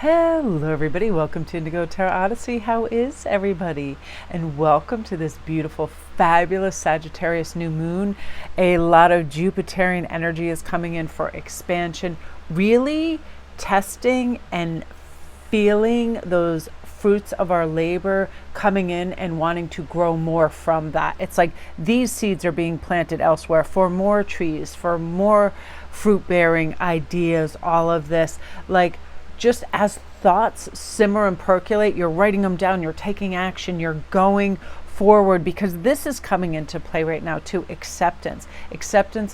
Hello everybody, welcome to Indigo Tarot Odyssey. How is everybody? And welcome to this beautiful, fabulous Sagittarius new moon. A lot of Jupiterian energy is coming in for expansion, really testing and feeling those fruits of our labor coming in and wanting to grow more from that. It's like these seeds are being planted elsewhere for more trees, for more fruit bearing ideas, all of this. Like, just as thoughts simmer and percolate, you're writing them down, you're taking action, you're going forward, because this is coming into play right now too. Acceptance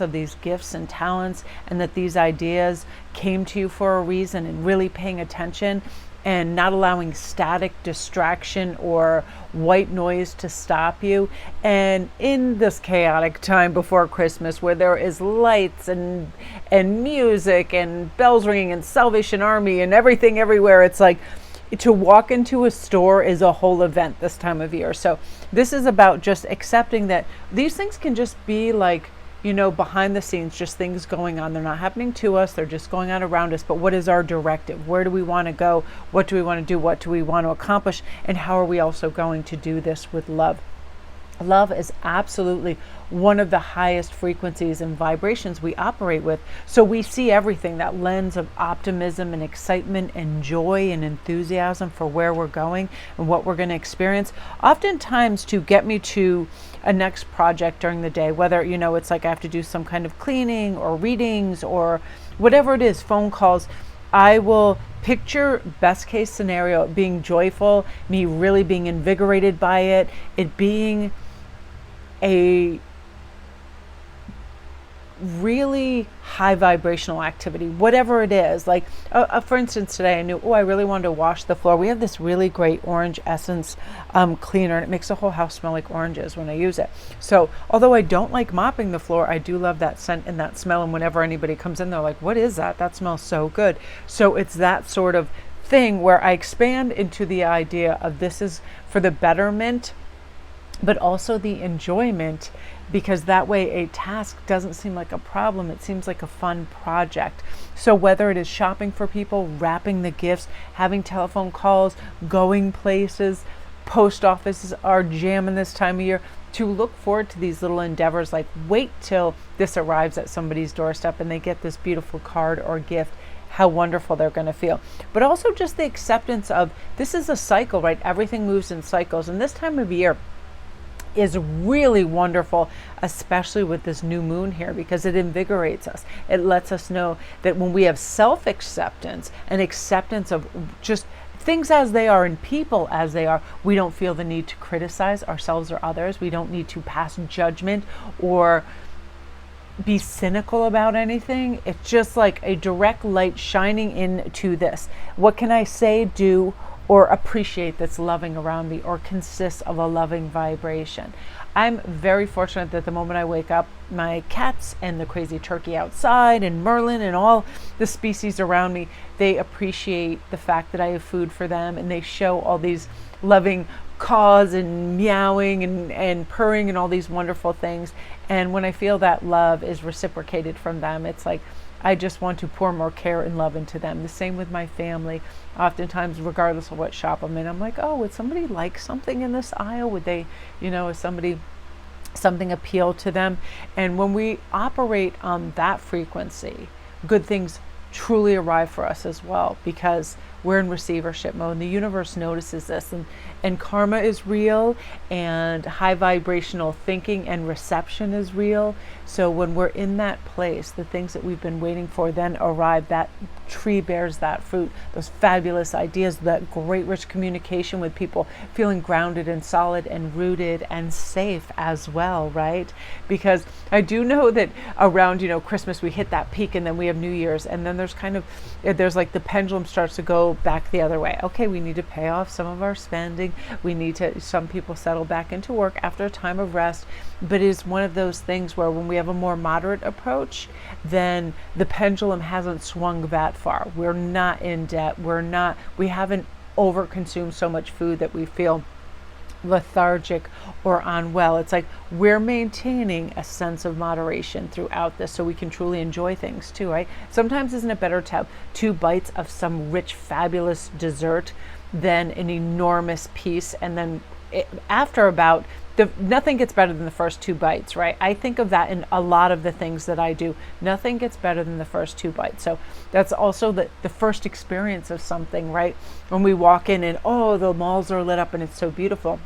of these gifts and talents, and that these ideas came to you for a reason, and really paying attention and not allowing static distraction or white noise to stop you. And in this chaotic time before Christmas, where there is lights and music and bells ringing and Salvation Army and everything everywhere, it's like to walk into a store is a whole event this time of year. So this is about just accepting that these things can just be like, behind the scenes, just things going on. They're not happening to us, they're just going on around us. But what is our directive? Where do we want to go? What do we want to do? What do we want to accomplish? And how are we also going to do this with love? Love is absolutely one of the highest frequencies and vibrations we operate with. So we see everything, that lens of optimism and excitement and joy and enthusiasm for where we're going and what we're going to experience. Oftentimes, to get me to a next project during the day, whether, it's like I have to do some kind of cleaning or readings or whatever it is, phone calls, I will picture best case scenario, it being joyful, me really being invigorated by it, it being a really high vibrational activity, whatever it is. Like for instance, today I knew, I really wanted to wash the floor. We have this really great orange essence cleaner, and it makes the whole house smell like oranges when I use it. So although I don't like mopping the floor, I do love that scent and that smell. And whenever anybody comes in, they're like, what is that? That smells so good. So it's that sort of thing where I expand into the idea of this is for the betterment, but also the enjoyment, because that way a task doesn't seem like a problem, it seems like a fun project. So whether it is shopping for people, wrapping the gifts, having telephone calls, going places, post offices are jamming this time of year, to look forward to these little endeavors, like wait till this arrives at somebody's doorstep and they get this beautiful card or gift, how wonderful they're going to feel. But also just the acceptance of this is a cycle, right? Everything moves in cycles, and this time of year is really wonderful, especially with this new moon here, because it invigorates us. It lets us know that when we have self-acceptance and acceptance of just things as they are and people as they are, we don't feel the need to criticize ourselves or others. We don't need to pass judgment or be cynical about anything. It's just like a direct light shining into this. What can I say, do, or appreciate that's loving around me, or consists of a loving vibration? I'm very fortunate that the moment I wake up, my cats and the crazy turkey outside and Merlin and all the species around me, they appreciate the fact that I have food for them, and they show all these loving caws and meowing and purring and all these wonderful things. And when I feel that love is reciprocated from them, it's like I just want to pour more care and love into them. The same with my family. Oftentimes, regardless of what shop I'm in, I'm like, would somebody like something in this aisle? Would they, is something appeal to them? And when we operate on that frequency, good things truly arrive for us as well, because we're in receivership mode, and the universe notices this, and karma is real, and high vibrational thinking and reception is real. So when we're in that place, the things that we've been waiting for then arrive. That tree bears that fruit, those fabulous ideas, that great rich communication with people, feeling grounded and solid and rooted and safe as well, right? Because I do know that around Christmas we hit that peak, and then we have New Year's, and then there's like the pendulum starts to go back the other way. Okay, we need to pay off some of our spending, some people settle back into work after a time of rest. But it is one of those things where when we have a more moderate approach, then the pendulum hasn't swung that far. We're not in debt, we haven't overconsumed so much food that we feel lethargic or unwell. It's like we're maintaining a sense of moderation throughout this so we can truly enjoy things too, right? Sometimes isn't it better to have 2 bites of some rich, fabulous dessert than an enormous piece, and then after about nothing gets better than the first 2 bites, right? I think of that in a lot of the things that I do. Nothing gets better than the first 2 bites. So that's also the first experience of something, right? When we walk in and, oh, the malls are lit up and it's so beautiful.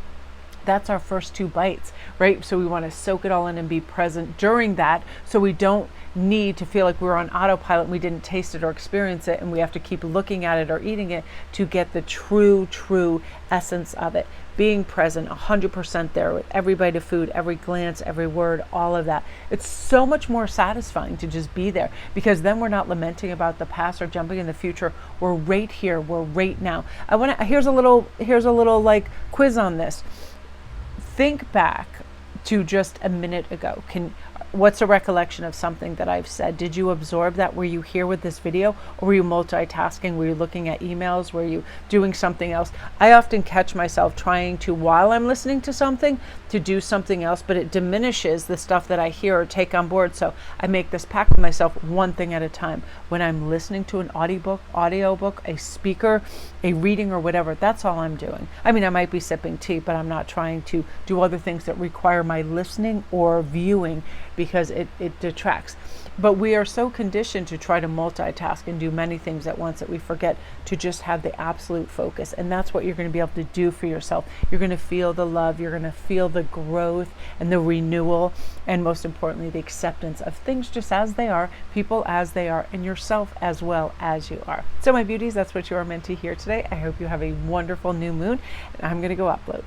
That's our first 2 bites, right? So we want to soak it all in and be present during that, so we don't need to feel like we're on autopilot and we didn't taste it or experience it, and we have to keep looking at it or eating it to get the true essence of it. Being present 100% there with every bite of food, every glance, every word, all of that. It's so much more satisfying to just be there, because then we're not lamenting about the past or jumping in the future. We're right here. We're right now. Here's a little like quiz on this. Think back to just a minute ago. What's a recollection of something that I've said? Did you absorb that? Were you here with this video, or were you multitasking? Were you looking at emails? Were you doing something else? I often catch myself trying to, while I'm listening to something, to do something else, but it diminishes the stuff that I hear or take on board. So I make this pact with myself, one thing at a time. When I'm listening to an audiobook, a speaker, a reading, or whatever, that's all I'm doing. I mean, I might be sipping tea, but I'm not trying to do other things that require my listening or viewing, because it detracts. But we are so conditioned to try to multitask and do many things at once that we forget to just have the absolute focus. And that's what you're going to be able to do for yourself. You're going to feel the love, you're going to feel the growth and the renewal, and most importantly, the acceptance of things just as they are, people as they are, and yourself as well as you are. So my beauties, that's what you are meant to hear today. I hope you have a wonderful new moon, and I'm going to go upload.